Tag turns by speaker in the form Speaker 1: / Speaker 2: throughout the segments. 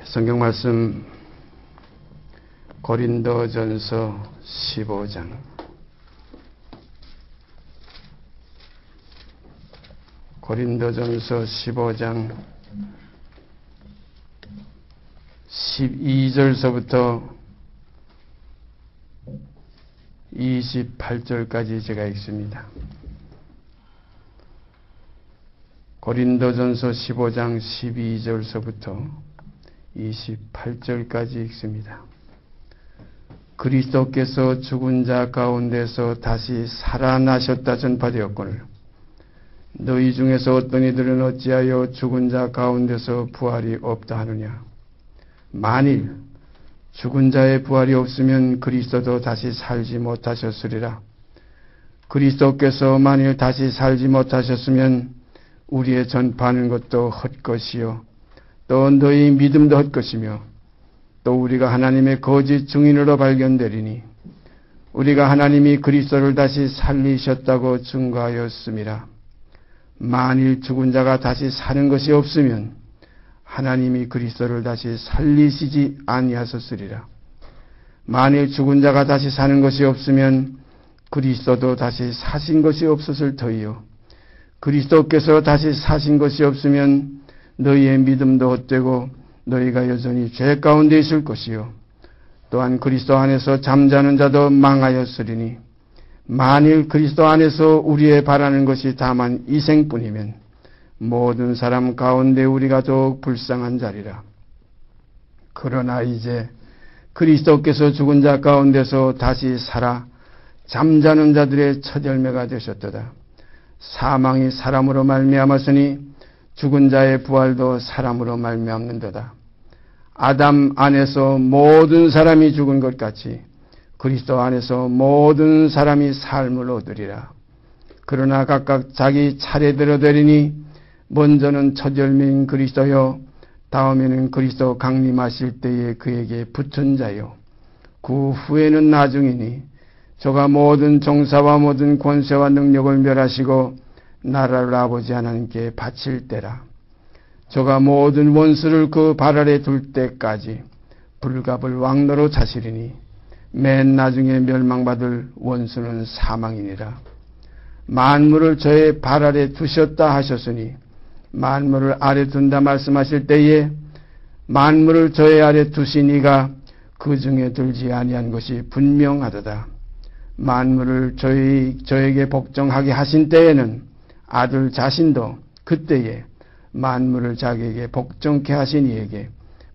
Speaker 1: 성경 말씀 고린도전서 15장 고린도전서 15장 12절서부터 28절까지 제가 읽습니다. 고린도전서 15장 12절서부터 28절까지 읽습니다. 그리스도께서 죽은 자 가운데서 다시 살아나셨다 전파되었거늘 너희 중에서 어떤 이들은 어찌하여 죽은 자 가운데서 부활이 없다 하느냐. 만일 죽은 자의 부활이 없으면 그리스도도 다시 살지 못하셨으리라. 그리스도께서 만일 다시 살지 못하셨으면 우리의 전파하는 것도 헛것이요 또 너희 믿음도 헛것이며 또 우리가 하나님의 거짓 증인으로 발견되리니 우리가 하나님이 그리스도를 다시 살리셨다고 증거하였음이라. 만일 죽은 자가 다시 사는 것이 없으면 하나님이 그리스도를 다시 살리시지 아니하셨으리라. 만일 죽은 자가 다시 사는 것이 없으면 그리스도도 다시 사신 것이 없었을 터이요 그리스도께서 다시 사신 것이 없으면 너희의 믿음도 헛되고 너희가 여전히 죄 가운데 있을 것이요 또한 그리스도 안에서 잠자는 자도 망하였으리니 만일 그리스도 안에서 우리의 바라는 것이 다만 이 생뿐이면 모든 사람 가운데 우리가 더욱 불쌍한 자리라. 그러나 이제 그리스도께서 죽은 자 가운데서 다시 살아 잠자는 자들의 첫 열매가 되셨도다. 사망이 사람으로 말미암았으니 죽은 자의 부활도 사람으로 말미암는도다. 아담 안에서 모든 사람이 죽은 것 같이 그리스도 안에서 모든 사람이 삶을 얻으리라. 그러나 각각 자기 차례대로 되리니 먼저는 첫 열매인 그리스도요 다음에는 그리스도 강림하실 때에 그에게 붙은 자요 그 후에는 나중이니 저가 모든 종사와 모든 권세와 능력을 멸하시고 나라를 아버지 하나님께 바칠 때라. 저가 모든 원수를 그 발 아래 둘 때까지 불갑을 왕노로 차시리니 맨 나중에 멸망받을 원수는 사망이니라. 만물을 저의 발 아래 두셨다 하셨으니 만물을 아래 둔다 말씀하실 때에 만물을 저의 아래 두신 이가 그 중에 들지 아니한 것이 분명하도다. 만물을 저에게 복종하게 하신 때에는 아들 자신도 그때에 만물을 자기에게 복종케 하신 이에게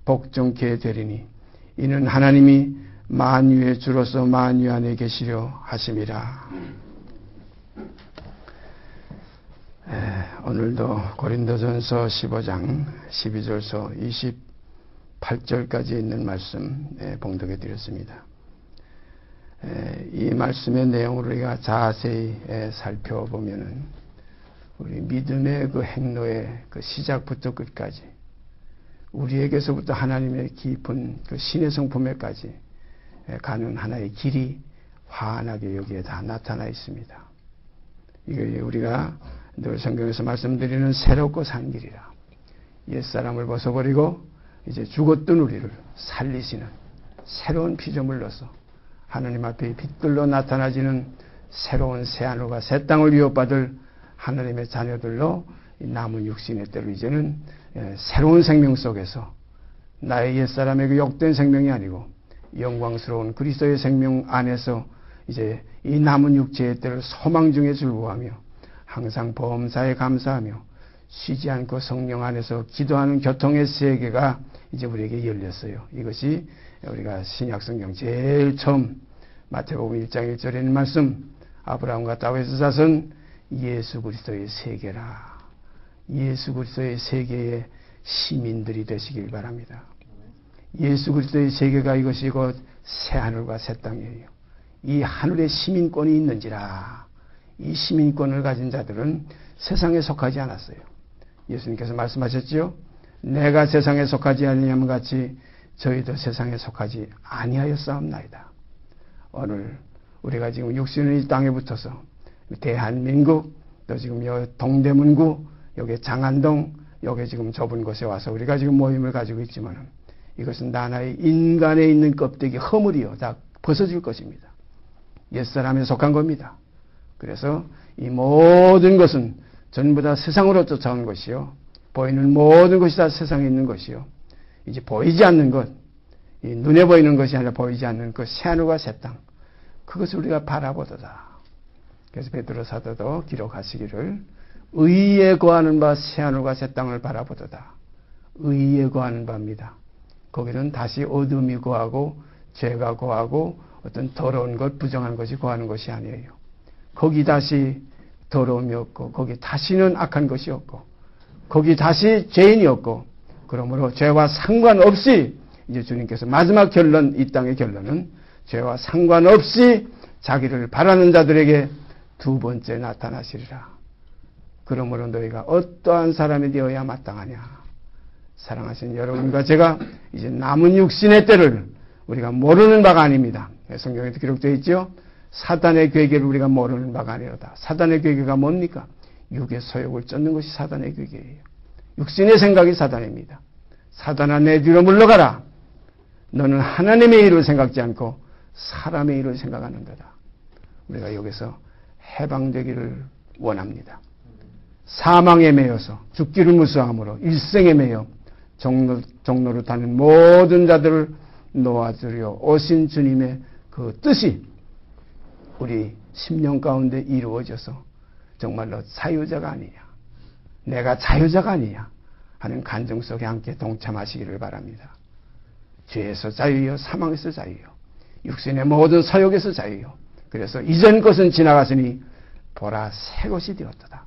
Speaker 1: 복종케 되리니 이는 하나님이 만유의 주로서 만유 안에 계시려 하심이라. 오늘도 고린도전서 15장 12절서 28절까지 있는 말씀 봉독해 드렸습니다. 이 말씀의 내용을 우리가 자세히 살펴보면은 우리 믿음의 그 행로의 그 시작부터 끝까지 우리에게서부터 하나님의 깊은 그 신의 성품에까지 가는 하나의 길이 환하게 여기에 다 나타나 있습니다. 이게 우리가 늘 성경에서 말씀드리는 새롭고 산 길이라. 옛사람을 벗어버리고 이제 죽었던 우리를 살리시는 새로운 피조물로서 하나님 앞에 빛들로 나타나지는 새로운 새하늘과 새 땅을 위협받을 하나님의 자녀들로 남은 육신의 때로 이제는 새로운 생명 속에서 나의 옛사람의 그 욕된 생명이 아니고 영광스러운 그리스도의 생명 안에서 이제 이 남은 육체의 때를 소망 중에 즐거워하며 항상 범사에 감사하며 쉬지 않고 성령 안에서 기도하는 교통의 세계가 이제 우리에게 열렸어요. 이것이 우리가 신약성경 제일 처음 마태복음 1장 1절에 있는 말씀 아브라함과 다윗의 자손 예수 그리스도의 세계라. 예수 그리스도의 세계의 시민들이 되시길 바랍니다. 예수 그리스도의 세계가 이것이 곧 새하늘과 새 땅이에요. 이 하늘에 시민권이 있는지라. 이 시민권을 가진 자들은 세상에 속하지 않았어요. 예수님께서 말씀하셨지요. 내가 세상에 속하지 아니함 같이 저희도 세상에 속하지 아니하였사옵나이다. 오늘 우리가 지금 육신은 이 땅에 붙어서 대한민국 또 지금 여 동대문구 여기 장안동 여기 지금 좁은 곳에 와서 우리가 지금 모임을 가지고 있지만 이것은 나나의 인간에 있는 껍데기 허물이요 다 벗어질 것입니다. 옛사람에 속한 겁니다. 그래서 이 모든 것은 전부 다 세상으로 쫓아온 것이요 보이는 모든 것이 다 세상에 있는 것이요 이제 보이지 않는 것, 이 눈에 보이는 것이 아니라 보이지 않는 그 새하늘과 새 땅, 그것을 우리가 바라보도다. 그래서 베드로 사도도 기록하시기를 의에 거하는 바 새하늘과 새 땅을 바라보도다. 의에 거하는 바입니다. 거기는 다시 어둠이 거하고 죄가 거하고 어떤 더러운 것, 부정한 것이 거하는 것이 아니에요. 거기 다시 더러움이 없고 거기 다시는 악한 것이 없고 거기 다시 죄인이 없고 그러므로 죄와 상관없이 이제 주님께서 마지막 결론, 이 땅의 결론은 죄와 상관없이 자기를 바라는 자들에게 두 번째 나타나시리라. 그러므로 너희가 어떠한 사람이 되어야 마땅하냐. 사랑하신 여러분과 제가 이제 남은 육신의 때를 우리가 모르는 바가 아닙니다. 성경에도 기록되어 있죠. 사단의 괴계를 우리가 모르는 바가 아니로다. 사단의 괴계가 뭡니까? 육의 소욕을 쫓는 것이 사단의 괴계예요. 육신의 생각이 사단입니다. 사단아 내 뒤로 물러가라. 너는 하나님의 일을 생각지 않고 사람의 일을 생각하는 거다. 우리가 여기서 해방되기를 원합니다. 사망에 매여서 죽기를 무수함으로 일생에 매여 종로로 타는 모든 자들을 놓아주려 오신 주님의 그 뜻이 우리 심령 가운데 이루어져서 정말로 자유자가 아니냐, 내가 자유자가 아니냐 하는 간증 속에 함께 동참하시기를 바랍니다. 죄에서 자유요, 사망에서 자유요, 육신의 모든 사욕에서 자유요. 그래서 이전 것은 지나갔으니 보라 새 것이 되었도다.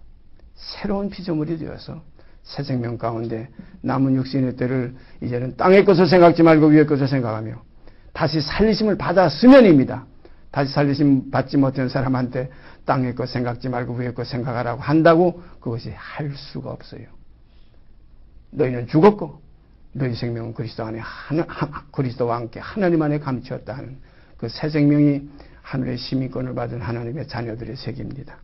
Speaker 1: 새로운 피조물이 되어서 새 생명 가운데 남은 육신의 때를 이제는 땅의 것을 생각지 말고 위의 것을 생각하며 다시 살리심을 받았으면입니다. 다시 살리심 받지 못한 사람한테 땅의 것 생각지 말고 위의 것 생각하라고 한다고 그것이 할 수가 없어요. 너희는 죽었고 너희 생명은 그리스도 안에 그리스도와 함께 하나님 안에 감추었다 하는 그 새 생명이 하늘의 시민권을 받은 하나님의 자녀들의 색입니다.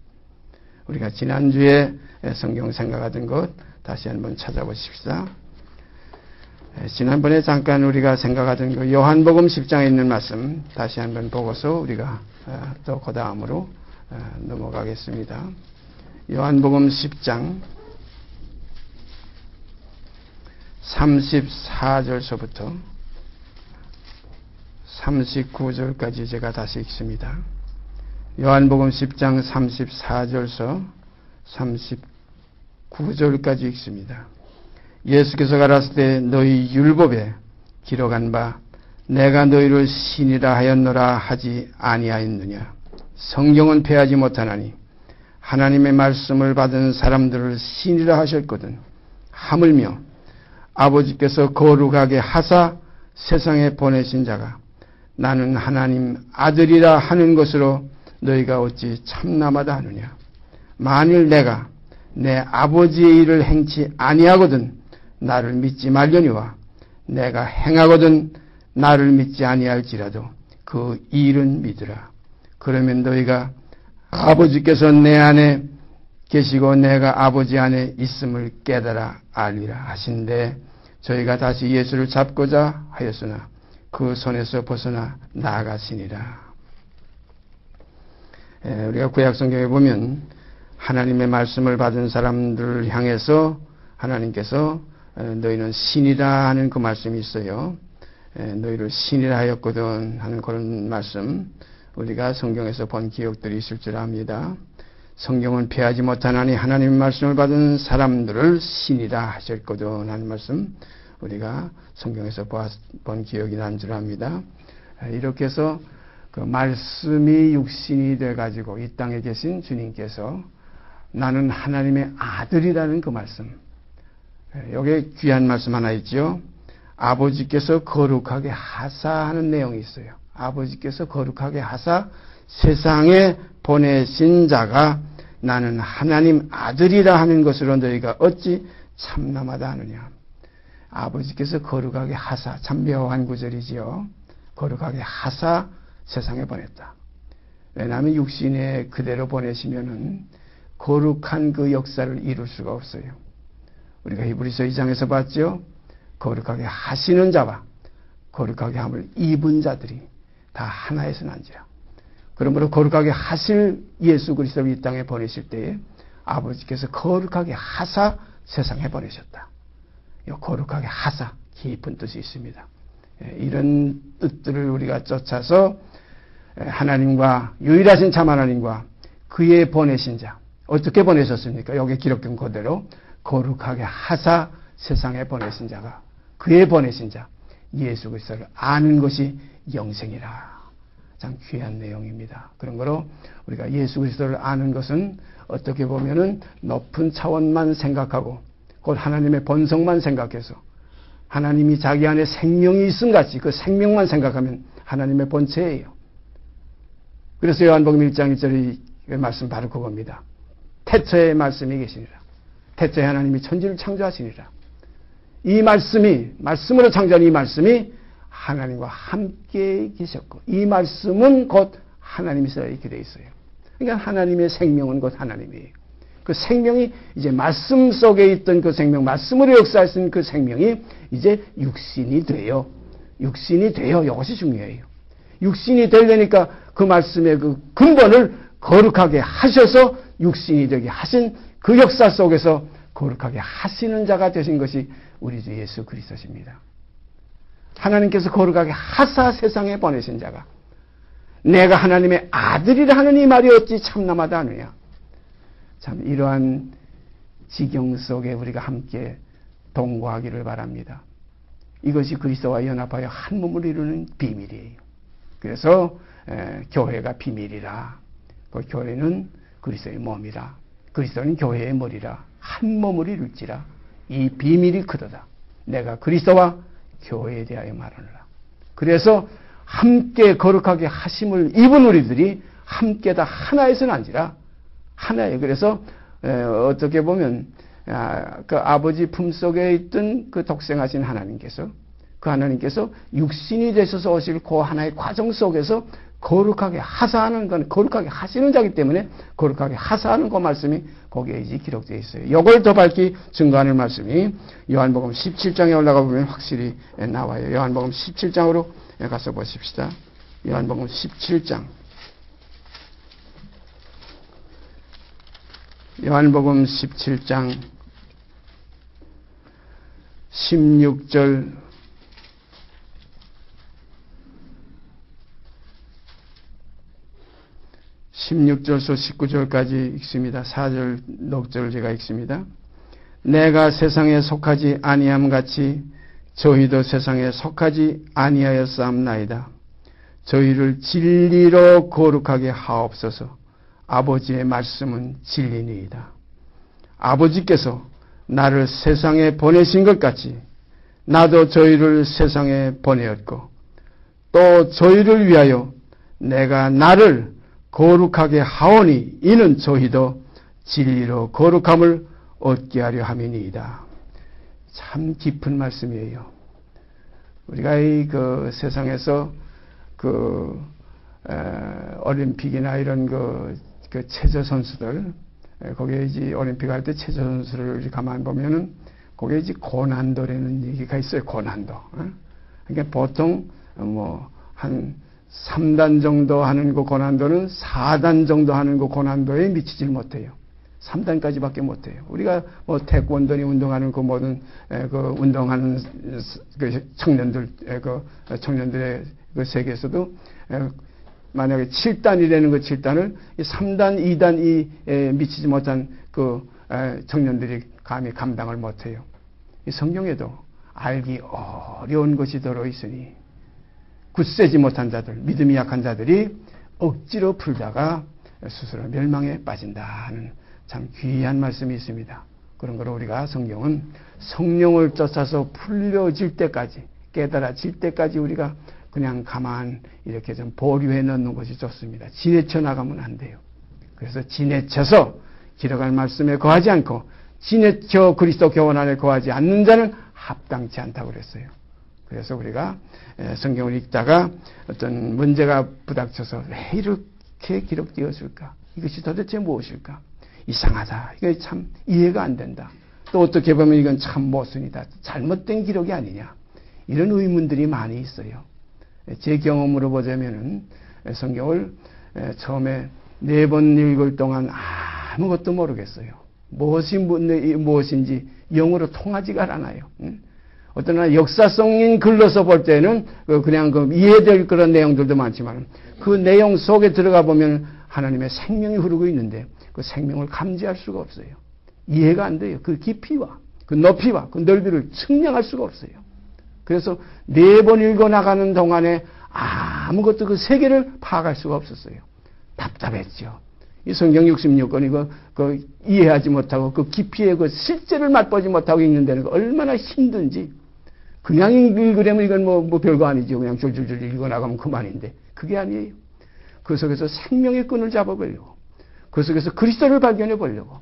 Speaker 1: 우리가 지난주에 성경 생각하던 것 다시 한번 찾아보십시다. 지난번에 잠깐 우리가 생각하던 그 요한복음 10장에 있는 말씀 다시 한번 보고서 우리가 또 그 다음으로 넘어가겠습니다. 요한복음 10장 34절서부터 39절까지 제가 다시 읽습니다. 요한복음 10장 34절서 39절까지 읽습니다. 예수께서 가라사대 때 너희 율법에 기록한 바 내가 너희를 신이라 하였노라 하지 아니하였느냐. 성경은 패하지 못하나니 하나님의 말씀을 받은 사람들을 신이라 하셨거든. 하물며 아버지께서 거룩하게 하사 세상에 보내신 자가 나는 하나님 아들이라 하는 것으로 너희가 어찌 참남하다 하느냐. 만일 내가 내 아버지의 일을 행치 아니하거든 나를 믿지 말려니와 내가 행하거든 나를 믿지 아니할지라도 그 일은 믿으라. 그러면 너희가 아버지께서 내 안에 계시고 내가 아버지 안에 있음을 깨달아 알리라 하신데 저희가 다시 예수를 잡고자 하였으나 그 손에서 벗어나 나아가시니라. 우리가 구약 성경에 보면 하나님의 말씀을 받은 사람들을 향해서 하나님께서 너희는 신이라 하는 그 말씀이 있어요. 너희를 신이라 하였거든 하는 그런 말씀 우리가 성경에서 본 기억들이 있을 줄 압니다. 성경은 패하지 못하나니 하나님의 말씀을 받은 사람들을 신이라 하셨거든 하는 말씀 우리가 성경에서 본 기억이 난 줄 압니다. 이렇게 해서 그 말씀이 육신이 돼가지고 이 땅에 계신 주님께서 나는 하나님의 아들이라는 그 말씀. 여기에 귀한 말씀 하나 있죠. 아버지께서 거룩하게 하사하는 내용이 있어요. 아버지께서 거룩하게 하사 세상에 보내신 자가 나는 하나님 아들이라 하는 것으로 너희가 어찌 참남하다 하느냐. 아버지께서 거룩하게 하사, 참 묘한 구절이지요. 거룩하게 하사 세상에 보냈다. 왜냐하면 육신에 그대로 보내시면은 거룩한 그 역사를 이룰 수가 없어요. 우리가 히브리서 2장에서 봤죠. 거룩하게 하시는 자와 거룩하게 함을 입은 자들이 다 하나에서 난지라. 그러므로 거룩하게 하실 예수 그리스도를 이 땅에 보내실 때에 아버지께서 거룩하게 하사 세상에 보내셨다. 이 거룩하게 하사, 깊은 뜻이 있습니다. 이런 뜻들을 우리가 쫓아서 하나님과, 유일하신 참 하나님과 그의 보내신 자, 어떻게 보내셨습니까? 여기 기록된 그대로 거룩하게 하사 세상에 보내신 자가, 그의 보내신 자 예수 그리스도를 아는 것이 영생이라. 참 귀한 내용입니다. 그런 거로 우리가 예수 그리스도를 아는 것은 어떻게 보면은 높은 차원만 생각하고 곧 하나님의 본성만 생각해서 하나님이 자기 안에 생명이 있음 같이 그 생명만 생각하면 하나님의 본체예요. 그래서 요한복음 1장 1절의 말씀 바로 그겁니다. 태초에 말씀이 계시니라. 태초에 하나님이 천지를 창조하시니라. 이 말씀으로 창조한 이 말씀이 하나님과 함께 계셨고, 이 말씀은 곧 하나님이서 이렇게 되어 있어요. 그러니까 하나님의 생명은 곧 하나님이에요. 그 생명이 이제 말씀 속에 있던 그 생명, 말씀으로 역사하신 그 생명이 이제 육신이 돼요. 이것이 중요해요. 육신이 되려니까 그 말씀의 그 근본을 거룩하게 하셔서 육신이 되게 하신 그 역사 속에서 거룩하게 하시는 자가 되신 것이 우리 주 예수 그리스도십니다. 하나님께서 거룩하게 하사 세상에 보내신 자가 내가 하나님의 아들이라 하는 이 말이 어찌 참남하다 하느냐. 참 이러한 지경 속에 우리가 함께 동거하기를 바랍니다. 이것이 그리스도와 연합하여 한 몸을 이루는 비밀이에요. 그래서 교회가 비밀이라. 그 교회는 그리스도의 몸이라. 그리스도는 교회의 머리라. 한 몸을 이룰지라. 이 비밀이 크도다. 내가 그리스도와 교회에 대하여 말하노라. 그래서 함께 거룩하게 하심을 입은 우리들이 함께 다 하나에서 난지라. 하나예요. 그래서 어떻게 보면 그 아버지 품속에 있던 그 독생하신 하나님께서, 그 하나님께서 육신이 되셔서 오실 그 하나의 과정 속에서 거룩하게 하사하는 건 거룩하게 하시는 자이기 때문에 거룩하게 하사하는 그 말씀이 거기에 이제 기록되어 있어요. 이걸 더 밝히 증거하는 말씀이 요한복음 17장에 올라가 보면 확실히 나와요. 요한복음 17장으로 가서 보십시다. 요한복음 17장. 요한복음 17장 16절 16절에서 19절까지 읽습니다. 4절 녹절을 제가 읽습니다. 내가 세상에 속하지 아니함 같이 저희도 세상에 속하지 아니하였사옵나이다. 저희를 진리로 거룩하게 하옵소서. 아버지의 말씀은 진리니이다. 아버지께서 나를 세상에 보내신 것 같이 나도 저희를 세상에 보내었고 또 저희를 위하여 내가 나를 거룩하게 하오니 이는 저희도 진리로 거룩함을 얻게 하려 함이니이다. 참 깊은 말씀이에요. 우리가 이 그 세상에서 그 올림픽이나 이런 그 체조 선수들, 거기에 이제 올림픽 할 때 체조 선수를 가만 보면은 거기에 이제 고난도라는 얘기가 있어요. 고난도. 그러니까 보통 뭐 한 3단 정도 하는 그 고난도는 4단 정도 하는 그 고난도에 미치질 못해요. 3단까지밖에 못해요. 우리가 뭐 태권도니 운동하는 그 모든 그 운동하는 그 청년들의 그 세계에서도 만약에 7단이라는 그 7단을 3단, 2단이 미치지 못한 그 청년들이 감히 감당을 못해요. 이 성경에도 알기 어려운 것이 들어있으니 굳세지 못한 자들, 믿음이 약한 자들이 억지로 풀다가 스스로 멸망에 빠진다는 참 귀한 말씀이 있습니다. 그런 거로 우리가 성경은 성령을 쫓아서 풀려질 때까지, 깨달아질 때까지 우리가 그냥 가만 이렇게 좀 보류해 넣는 것이 좋습니다. 지내쳐 나가면 안 돼요. 그래서 지내쳐서 기록할 말씀에 거하지 않고 지내쳐 그리스도 교훈 안에 거하지 않는 자는 합당치 않다고 그랬어요. 그래서 우리가 성경을 읽다가 어떤 문제가 부닥쳐서 왜 이렇게 기록되었을까? 이것이 도대체 무엇일까? 이상하다. 이거 참 이해가 안 된다. 또 어떻게 보면 이건 참 모순이다. 잘못된 기록이 아니냐. 이런 의문들이 많이 있어요. 제 경험으로 보자면은 성경을 처음에 4번 읽을 동안 아무것도 모르겠어요. 무엇인지 영어로 통하지가 않아요. 어떤 역사성인 글로서 볼 때는 그냥 이해될 그런 내용들도 많지만 그 내용 속에 들어가 보면 하나님의 생명이 흐르고 있는데 그 생명을 감지할 수가 없어요. 이해가 안 돼요. 그 깊이와 그 높이와 그 넓이를 측량할 수가 없어요. 그래서 4번 읽어나가는 동안에 아무것도 그 세계를 파악할 수가 없었어요. 답답했죠. 이 성경 66권 이거 이해하지 못하고 그 깊이의 그 실제를 맛보지 못하고 읽는 데는 얼마나 힘든지. 그냥 읽으려면 이건 뭐 별거 아니죠. 그냥 줄줄줄 읽어나가면 그만인데 그게 아니에요. 그 속에서 생명의 끈을 잡아보려고, 그 속에서 그리스도를 발견해 보려고,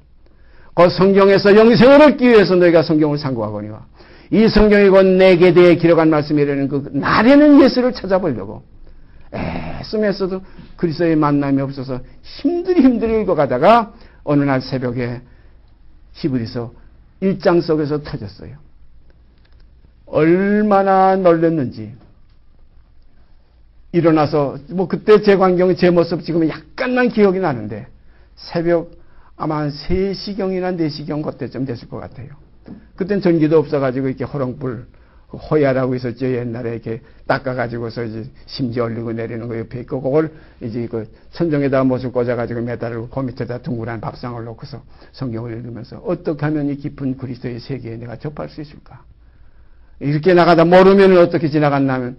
Speaker 1: 그 성경에서 영생을 얻기 위해서 너희가 성경을 상고하거니와 이 성경이 곧 내게 대해 기록한 말씀이라는 그 나라는 예수를 찾아보려고 애쓰면서도 그리스도의 만남이 없어서 힘들이 읽어가다가 어느 날 새벽에 히브리서 1장 속에서 터졌어요. 얼마나 놀랐는지. 일어나서 그때 제 광경이 제 모습 지금 약간만 기억이 나는데 새벽 아마 한 3시경이나 4시경 그때쯤 됐을 것 같아요. 그땐 전기도 없어가지고 이렇게 호롱불 호야라고 있었죠. 옛날에 이렇게 닦아가지고서 이제 심지 올리고 내리는 거 옆에 있고 그걸 이제 그 천정에다 못을 꽂아가지고 매달고 그 밑에다 둥그란 밥상을 놓고서 성경을 읽으면서 어떻게 하면 이 깊은 그리스도의 세계에 내가 접할 수 있을까? 이렇게 나가다 모르면 어떻게 지나갔냐면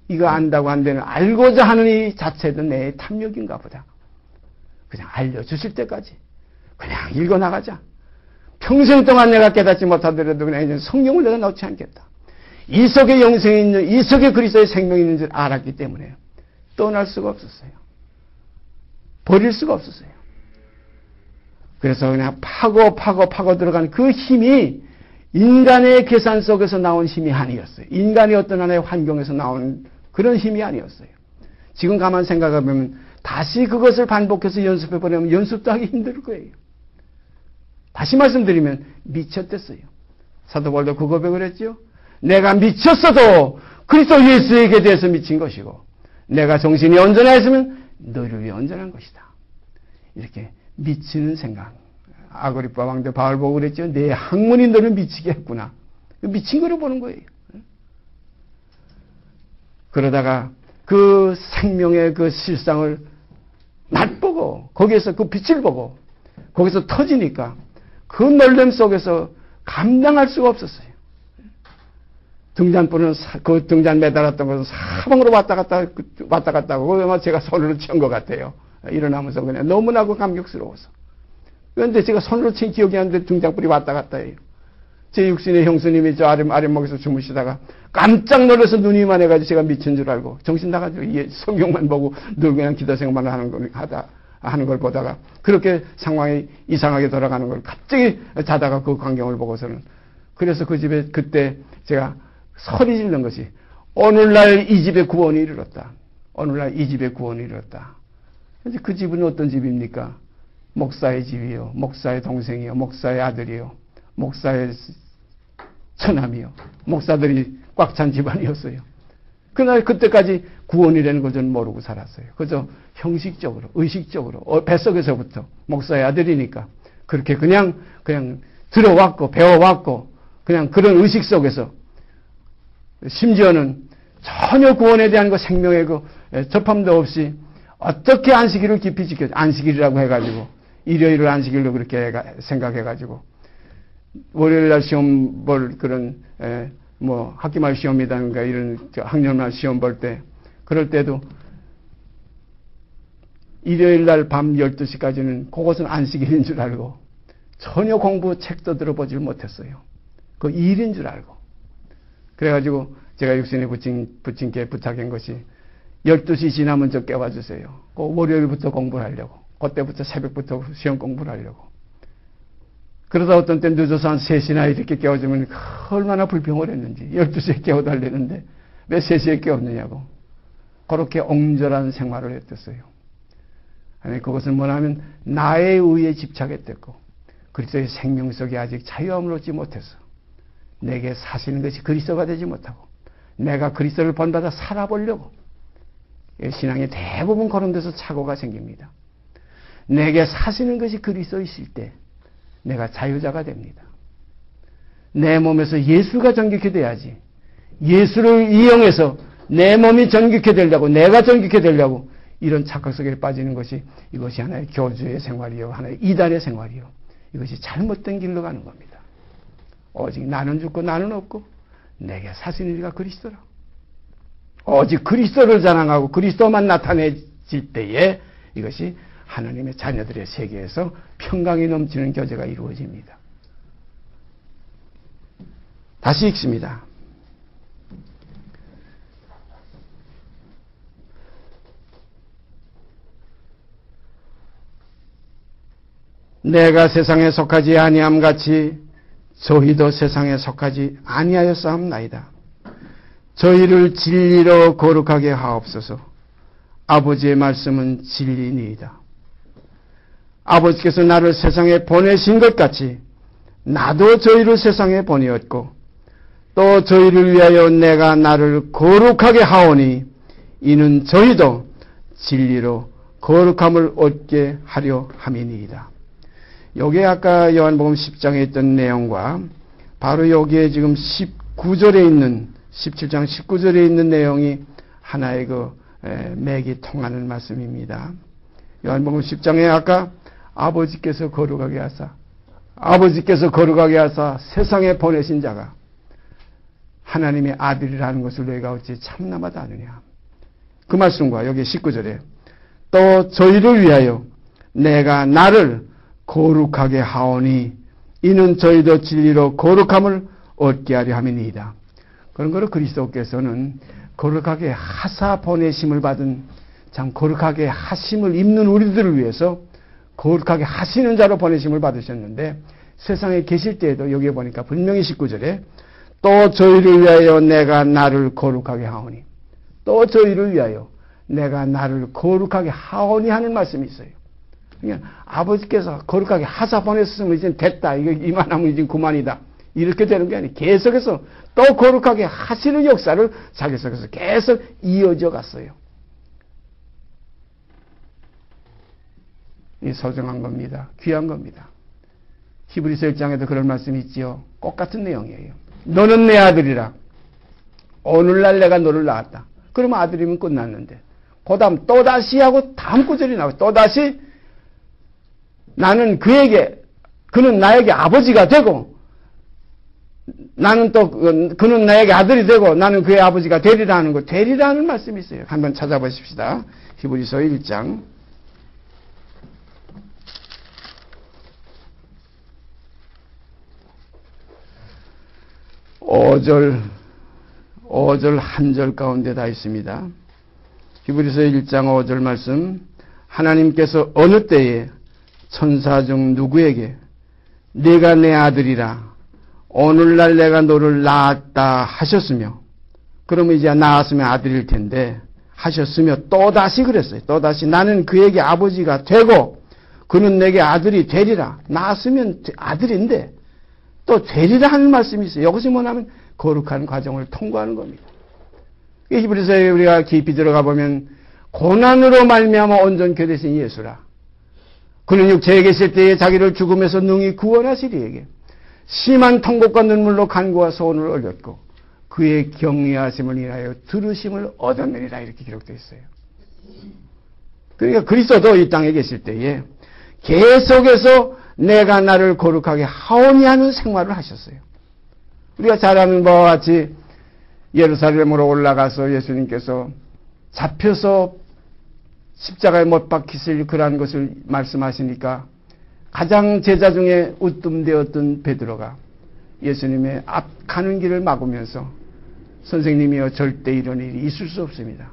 Speaker 1: 이거 안다고 한 데는 알고자 하는 이 자체도 내 탐욕인가 보다. 그냥 알려주실 때까지 그냥 읽어나가자. 평생 동안 내가 깨닫지 못하더라도 그냥 이제 성경을 내가 놓지 않겠다. 이 속에 영생이 있는, 이 속에 그리스도의 생명이 있는 줄 알았기 때문에 떠날 수가 없었어요. 버릴 수가 없었어요. 그래서 그냥 파고 들어간 그 힘이 인간의 계산 속에서 나온 힘이 아니었어요. 인간의 어떤 하나의 환경에서 나온 그런 힘이 아니었어요. 지금 가만 생각해보면 다시 그것을 반복해서 연습해보려면 연습도 하기 힘들 거예요. 다시 말씀드리면 미쳤댔어요. 사도 바울도 그 고백을 했죠. 내가 미쳤어도 그리스도 예수에게 대해서 미친 것이고 내가 정신이 온전했으면 너를 위해 온전한 것이다. 이렇게 미치는 생각. 아그리파 왕도 바울 보고 그랬죠. 내 학문이 너를 미치게 했구나. 미친 거로 보는 거예요. 그러다가 그 생명의 그 실상을 맛보고 거기에서 그 빛을 보고 거기서 터지니까 그 놀람 속에서 감당할 수가 없었어요. 등잔불은 그 등잔 매달았던 것은 사방으로 왔다 갔다 하고 아마 제가 손으로 친 것 같아요. 일어나면서 그냥 너무나도 감격스러워서. 그런데 제가 손으로 친 기억이 나는데 등잔불이 왔다 갔다 해요. 제 육신의 형수님이 저 아랫목에서 주무시다가 깜짝 놀라서 눈이 이만해가지고 제가 미친 줄 알고 정신 나가지고 성경만 보고 늘 그냥 기도 생활만 하는 걸 보다가 그렇게 상황이 이상하게 돌아가는 걸 갑자기 자다가 그 광경을 보고서는 그래서 그 집에 그때 제가 소리 지르는 것이 오늘날 이 집에 구원이 이르렀다. 오늘날 이 집에 구원이 이르렀다. 이제 그 집은 어떤 집입니까? 목사의 집이요. 목사의 동생이요. 목사의 아들이요. 목사의 처남이요. 목사들이 꽉 찬 집안이었어요. 그날 그때까지 구원이라는 걸 저는 모르고 살았어요. 그저 형식적으로, 의식적으로, 뱃속에서부터 목사의 아들이니까 그렇게 그냥 들어왔고 배워왔고 그냥 그런 의식 속에서 심지어는 전혀 구원에 대한 그 생명의 그 접함도 없이 어떻게 안식일을 깊이 지켜 안식일이라고 해가지고 일요일을 안식일로 그렇게 생각해가지고 월요일날 시험 볼 그런 학기말 시험이라든가 이런 학년말 시험 볼 때 그럴 때도 일요일날 밤 12시까지는 그것은 안식일인 줄 알고 전혀 공부 책도 들어보질 못했어요. 그 일인 줄 알고. 그래가지고 제가 육신에 부친께 부탁한 것이 12시 지나면 저 깨워주세요. 그 월요일부터 공부를 하려고. 그때부터 새벽부터 시험 공부를 하려고. 그러다 어떤 때 늦어서 한 3시나 이렇게 깨워주면 얼마나 불평을 했는지 12시에 깨워달라는데 왜 3시에 깨웠느냐고. 그렇게 옹졸한 생활을 했댔어요. 아니 그것은 뭐냐면 나의 의에 집착했댔고 그리스도의 생명 속에 아직 자유함을 얻지 못해서 내게 사시는 것이 그리스도가 되지 못하고 내가 그리스도를 본받아 살아보려고 신앙의 대부분 그런 데서 착오가 생깁니다. 내게 사시는 것이 그리스도이실 때 내가 자유자가 됩니다. 내 몸에서 예수가 정결케 돼야지. 예수를 이용해서 내 몸이 정결케 되려고, 내가 정결케 되려고 이런 착각 속에 빠지는 것이, 이것이 하나의 교주의 생활이요, 하나의 이단의 생활이요, 이것이 잘못된 길로 가는 겁니다. 오직 나는 죽고 나는 없고 내게 사시는 이가 그리스도라. 오직 그리스도를 자랑하고 그리스도만 나타내질 때에 이것이 하나님의 자녀들의 세계에서 평강이 넘치는 교제가 이루어집니다. 다시 읽습니다. 내가 세상에 속하지 아니함 같이 저희도 세상에 속하지 아니하였사옵나이다. 저희를 진리로 거룩하게 하옵소서. 아버지의 말씀은 진리니이다. 아버지께서 나를 세상에 보내신 것 같이 나도 저희를 세상에 보내었고 또 저희를 위하여 내가 나를 거룩하게 하오니 이는 저희도 진리로 거룩함을 얻게 하려 함이니이다. 여기에 아까 요한복음 10장에 있던 내용과 바로 여기에 지금 19절에 있는 17장 19절에 있는 내용이 하나의 맥이 통하는 말씀입니다. 요한복음 10장에 아까 아버지께서 거룩하게 하사 세상에 보내신 자가 하나님의 아들이라는 것을 너희가 어찌 참나마다 아느냐. 그 말씀과 여기 19절에 또 저희를 위하여 내가 나를 거룩하게 하오니 이는 저희도 진리로 거룩함을 얻게 하려 함이니이다. 그런 거로 그리스도께서는 거룩하게 하사 보내심을 받은 참 거룩하게 하심을 입는 우리들을 위해서 거룩하게 하시는 자로 보내심을 받으셨는데 세상에 계실 때에도 여기에 보니까 분명히 19절에 또 저희를 위하여 내가 나를 거룩하게 하오니 또 저희를 위하여 내가 나를 거룩하게 하오니 하는 말씀이 있어요. 그러니까 아버지께서 거룩하게 하사 보냈으면 이제 됐다. 이거 이만하면 이제 그만이다. 이렇게 되는 게 아니고 계속해서 또 거룩하게 하시는 역사를 자기 속에서 계속 이어져 갔어요. 이 소중한 겁니다. 귀한 겁니다. 히브리서 1장에도 그런 말씀이 있지요. 똑같은 내용이에요. 너는 내 아들이라. 오늘날 내가 너를 낳았다. 그러면 아들이면 끝났는데 그 다음 또다시 하고 다음 구절이 나와요. 또다시 나는 그는 나에게 아버지가 되고 나는 또 그는 나에게 아들이 되고 나는 그의 아버지가 되리라는 거, 되리라는 말씀이 있어요. 한번 찾아보십시다. 히브리서 1장 5절 한 절 가운데 다 있습니다. 히브리서 1장 5절 말씀, 하나님께서 어느 때에 천사 중 누구에게 네가 내 아들이라 오늘날 내가 너를 낳았다 하셨으며, 그러면 이제 낳았으면 아들일 텐데 하셨으며 또다시 그랬어요. 또다시 나는 그에게 아버지가 되고 그는 내게 아들이 되리라. 낳았으면 아들인데 또 되리라 하는 말씀이 있어요. 이것이 뭐냐면 거룩한 과정을 통과하는 겁니다. 히브리서에 우리가 깊이 들어가 보면 고난으로 말미암아 온전케 되신 예수라. 그는 육체에 계실 때에 자기를 죽음에서 능히 구원하시리에게 심한 통곡과 눈물로 간구와 소원을 올렸고 그의 경외하심을 인하여 들으심을 얻었느니라. 이렇게 기록되어 있어요. 그러니까 그리스도도 이 땅에 계실 때에 계속해서 내가 나를 거룩하게 하오니 하는 생활을 하셨어요. 우리가 잘 아는 바와 같이 예루살렘으로 올라가서 예수님께서 잡혀서 십자가에 못 박히실 그러한 것을 말씀하시니까 가장 제자 중에 으뜸되었던 베드로가 예수님의 앞 가는 길을 막으면서 선생님이여 절대 이런 일이 있을 수 없습니다.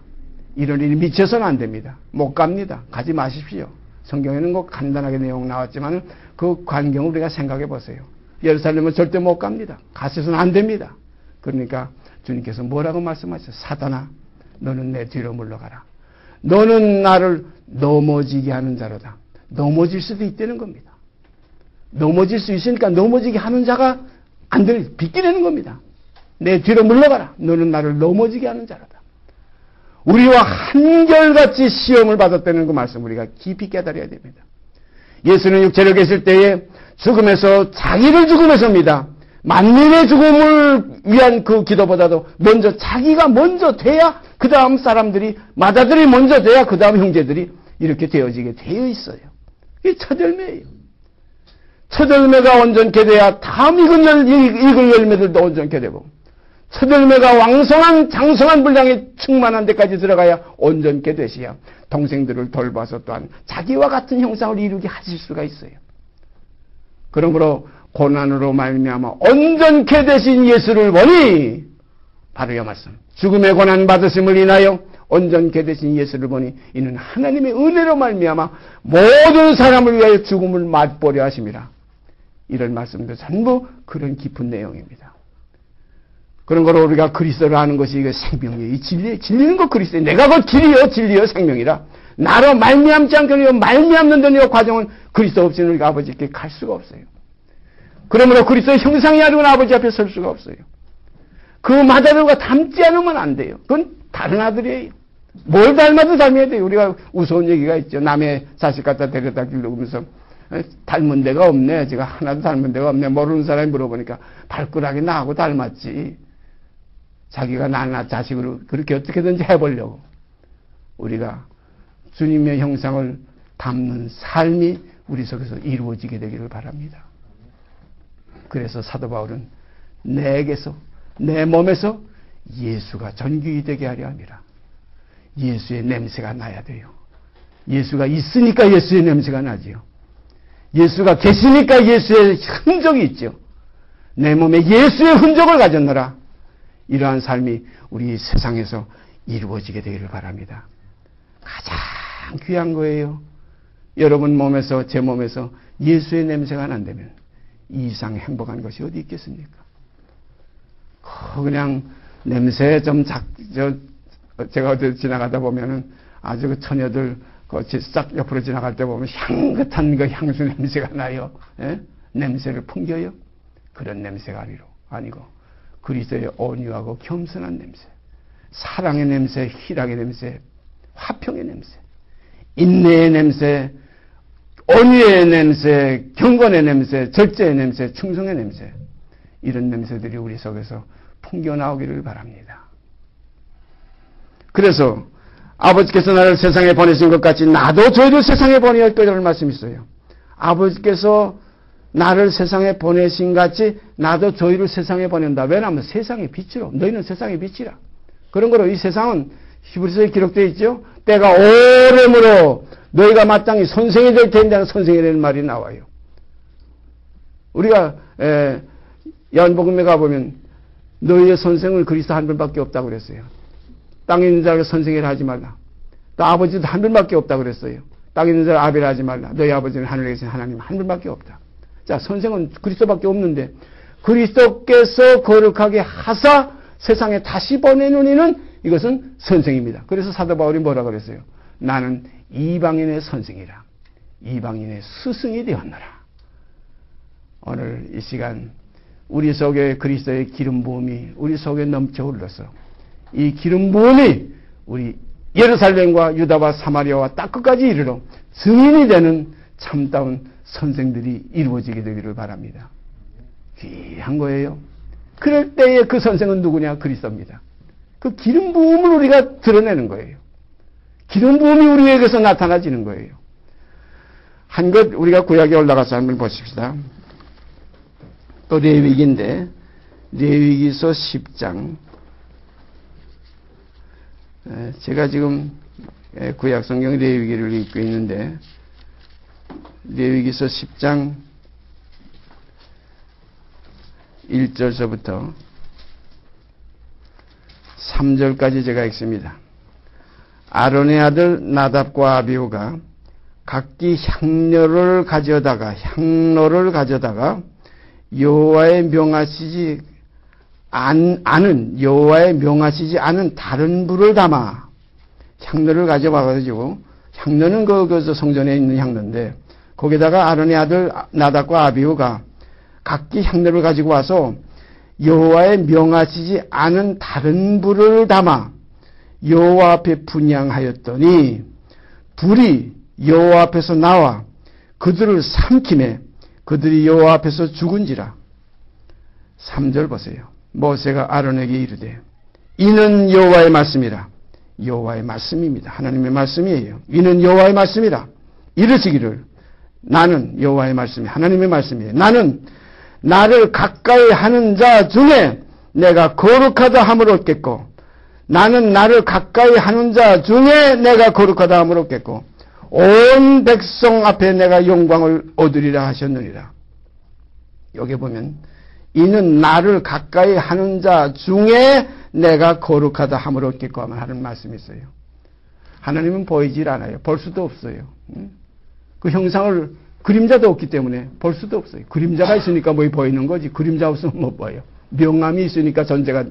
Speaker 1: 이런 일이 미쳐서는 안 됩니다. 못 갑니다. 가지 마십시오. 성경에는 뭐 간단하게 내용 나왔지만 그 광경을 우리가 생각해 보세요. 예루살렘은 절대 못 갑니다. 가서는 안 됩니다. 그러니까 주님께서 뭐라고 말씀하셨어요? 사단아, 너는 내 뒤로 물러가라. 너는 나를 넘어지게 하는 자로다. 넘어질 수도 있다는 겁니다. 넘어질 수 있으니까 넘어지게 하는 자가 안 들, 빗기내는 겁니다. 내 뒤로 물러가라. 너는 나를 넘어지게 하는 자라다. 우리와 한결같이 시험을 받았다는 그 말씀 우리가 깊이 깨달아야 됩니다. 예수는 육체로 계실 때에 죽음에서 자기를 죽음에서입니다. 만민의 죽음을 위한 그 기도보다도 먼저 자기가 먼저 돼야 그 다음 사람들이 마다들이 먼저 돼야 그 다음 형제들이 이렇게 되어지게 되어 있어요. 이게 첫 열매예요. 첫 열매가 온전케 돼야 다음 익을 열매들도 온전케 되고 첫 열매가 왕성한 장성한 분량이 충만한 데까지 들어가야 온전케 되셔야 동생들을 돌봐서 또한 자기와 같은 형상을 이루게 하실 수가 있어요. 그러므로 고난으로 말미암아 온전케 되신 예수를 보니 바로 이 말씀 죽음의 고난 받으심을 인하여 온전케 되신 예수를 보니 이는 하나님의 은혜로 말미암아 모든 사람을 위하여 죽음을 맛보려 하심이라. 이런 말씀도 전부 그런 깊은 내용입니다. 그런 걸 우리가 그리스도를 아는 것이 이게 생명이에요. 이 진리는 것 그리스도예요. 내가 곧 길이요 진리요 생명이라. 나로 말미암지 않거니와 말미암는 데는 과정은 그리스도 없이는 우리가 아버지께 갈 수가 없어요. 그러므로 그리스도의 형상이 아니고는 아버지 앞에 설 수가 없어요. 그 맏아들과 닮지 않으면 안 돼요. 그건 다른 아들이에요. 뭘 닮아도 닮아야 돼요. 우리가 우스운 얘기가 있죠. 남의 자식 갖다 데려다 길러보면서 닮은 데가 없네. 제가 하나도 닮은 데가 없네. 모르는 사람이 물어보니까 발가락이 나하고 닮았지. 자기가 나나 자식으로 그렇게 어떻게든지 해보려고. 우리가 주님의 형상을 담는 삶이 우리 속에서 이루어지게 되기를 바랍니다. 그래서 사도 바울은 내게서 내 몸에서 예수가 전귀히 되게 하려 함이라. 예수의 냄새가 나야 돼요. 예수가 있으니까 예수의 냄새가 나지요. 예수가 계시니까 예수의 흔적이 있죠. 내 몸에 예수의 흔적을 가졌노라. 이러한 삶이 우리 세상에서 이루어지게 되기를 바랍니다. 가장 귀한 거예요. 여러분 몸에서 제 몸에서 예수의 냄새가 난다면 이 이상 행복한 것이 어디 있겠습니까? 그냥 냄새 좀 제가 어디 지나가다 보면은 아주 그 처녀들 싹 옆으로 지나갈 때 보면 향긋한 그 향수 냄새가 나요. 예? 냄새를 풍겨요. 그런 냄새가 아니고 그리스도의 온유하고 겸손한 냄새, 사랑의 냄새, 희락의 냄새, 화평의 냄새, 인내의 냄새, 온유의 냄새, 경건의 냄새, 절제의 냄새, 충성의 냄새, 이런 냄새들이 우리 속에서 풍겨나오기를 바랍니다. 그래서 아버지께서 나를 세상에 보내신 것 같이 나도 저희를 세상에 보내야 할 거라는 말씀이 있어요. 아버지께서 나를 세상에 보내신 같이 나도 저희를 세상에 보낸다. 왜냐하면 세상의 빛이로, 너희는 세상의 빛이라. 그런 거로 이 세상은 히브리서에 기록되어 있죠. 때가 오래므로 너희가 마땅히 선생이 될 텐데 선생이라는 말이 나와요. 우리가 요한복음에 가보면 너희의 선생은 그리스도 한 분밖에 없다고 그랬어요. 땅에 있는 자를 선생이라 하지 말라. 또 아버지도 한 분밖에 없다고 그랬어요. 땅에 있는 자를 아비라 하지 말라. 너희 아버지는 하늘에 계신 하나님 한 분밖에 없다. 자, 선생은 그리스도밖에 없는데 그리스도께서 거룩하게 하사 세상에 다시 보내는 이는 이것은 선생입니다. 그래서 사도 바울이 뭐라 그랬어요? 나는 이방인의 선생이라. 이방인의 스승이 되었노라. 오늘 이 시간 우리 속에 그리스도의 기름 부음이 우리 속에 넘쳐 흘러서 이 기름 부음이 우리 예루살렘과 유다와 사마리아와 땅 끝까지 이르러 증인이 되는 참다운 선생들이 이루어지게 되기를 바랍니다. 귀한 거예요. 그럴 때에 그 선생은 누구냐? 그리스도입니다. 그 기름 부음을 우리가 드러내는 거예요. 기름 부음이 우리에게서 나타나지는 거예요. 한 것 우리가 구약에 올라가서 한번 보십시다. 또 레위기인데 레위기서 10장 제가 지금 구약 성경 레위기를 읽고 있는데 레위기서 10장 1절서부터 3절까지 제가 읽습니다. 아론의 아들 나답과 아비후가 각기 향로를 가져다가 여호와의 명하시지 않은 다른 불을 담아 향로를 가져와가지고 향로는 그 성전에 있는 향로인데 거기다가 아론의 아들 나답과 아비후가 각기 향로를 가지고 와서 여호와의 명하시지 않은 다른 불을 담아 여호와 앞에 분향하였더니 불이 여호와 앞에서 나와 그들을 삼키매 그들이 여호와 앞에서 죽은지라. 3절 보세요. 모세가 아론에게 이르되 이는 여호와의 말씀이라. 여호와의 말씀입니다. 하나님의 말씀이에요. 이는 여호와의 말씀이라. 이르시기를 나는 여호와의 말씀이 하나님의 말씀이에요. 나는 나를 가까이 하는 자 중에 내가 거룩하다 함을 얻겠고 나는 나를 가까이 하는 자 중에 내가 거룩하다 함을 얻겠고 온 백성 앞에 내가 영광을 얻으리라 하셨느니라. 여기 보면 이는 나를 가까이 하는 자 중에 내가 거룩하다 함을 얻겠고 하는 말씀이 있어요. 하나님은 보이질 않아요. 볼 수도 없어요. 그 형상을 그림자도 없기 때문에 볼 수도 없어요. 그림자가 있으니까 뭐 보이는 거지. 그림자 없으면 못 봐요. 명암이 있으니까 전제가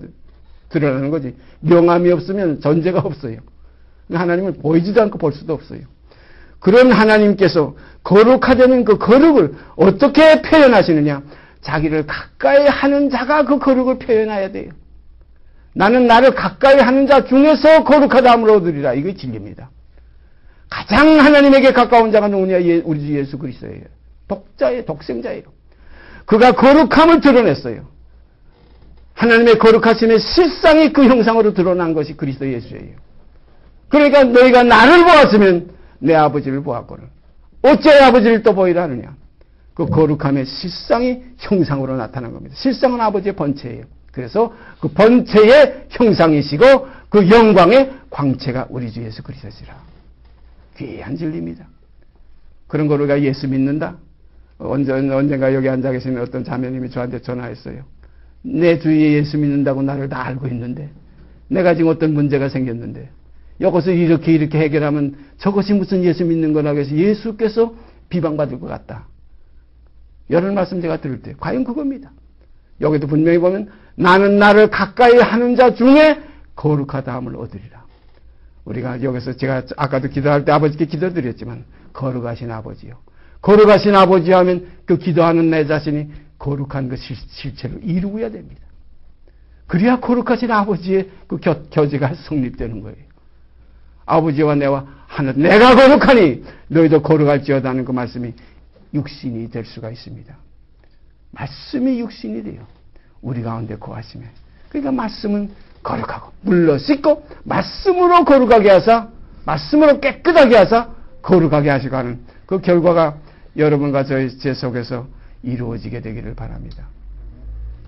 Speaker 1: 드러나는 거지. 명암이 없으면 전제가 없어요. 하나님을 보이지도 않고 볼 수도 없어요. 그런 하나님께서 거룩하다는 그 거룩을 어떻게 표현하시느냐. 자기를 가까이 하는 자가 그 거룩을 표현해야 돼요. 나는 나를 가까이 하는 자 중에서 거룩하다 함을 얻으리라. 이게 진리입니다. 가장 하나님에게 가까운 자가 누구냐? 우리 주 예수 그리스도예요. 독자예요. 독생자예요. 그가 거룩함을 드러냈어요. 하나님의 거룩하심의 실상이 그 형상으로 드러난 것이 그리스도 예수예요. 그러니까 너희가 나를 보았으면 내 아버지를 보았거늘 어째 아버지를 또 보이라 하느냐. 그 거룩함의 실상이 형상으로 나타난 겁니다. 실상은 아버지의 본체예요. 그래서 그 본체의 형상이시고 그 영광의 광채가 우리 주 예수 그리스도시라. 귀한 진리입니다. 그런 걸 우리가 예수 믿는다. 언젠가 여기 앉아 계시는 어떤 자매님이 저한테 전화했어요. 내 주위에 예수 믿는다고 나를 다 알고 있는데 내가 지금 어떤 문제가 생겼는데 여기서 이렇게 해결하면 저것이 무슨 예수 믿는 거라고 해서 예수께서 비방받을 것 같다. 이런 말씀 제가 들을 때 과연 그겁니다. 여기도 분명히 보면 나는 나를 가까이 하는 자 중에 거룩하다함을 얻으리라. 우리가 여기서 제가 아까도 기도할 때 아버지께 기도드렸지만 거룩하신 아버지요. 거룩하신 아버지 하면 그 기도하는 내 자신이 거룩한 그 실체로 이루어야 됩니다. 그래야 거룩하신 아버지의 그 교제가 성립되는 거예요. 아버지와 내가 거룩하니 너희도 거룩할지어다는 그 말씀이 육신이 될 수가 있습니다. 말씀이 육신이 돼요. 우리 가운데 거하시면. 그러니까 말씀은 거룩하고 물로 씻고 말씀으로 거룩하게 하사 말씀으로 깨끗하게 하사 거룩하게 하시고 하는 그 결과가 여러분과 제 속에서 이루어지게 되기를 바랍니다.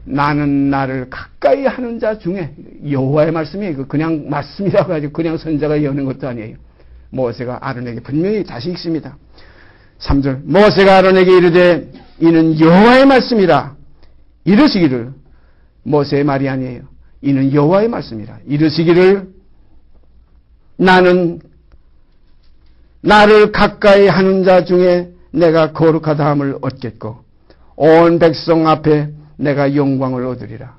Speaker 1: 나는 나를 가까이 하는 자 중에 여호와의 말씀이에요. 그냥 말씀이라고 하지 그냥 선자가 여는 것도 아니에요. 모세가 아론에게 분명히 다시 읽습니다. 3절 모세가 아론에게 이르되 이는 여호와의 말씀이라. 이르시기를 모세의 말이 아니에요. 이는 여호와의 말씀이라. 이르시기를 나는 나를 가까이 하는 자 중에 내가 거룩하다함을 얻겠고 온 백성 앞에 내가 영광을 얻으리라.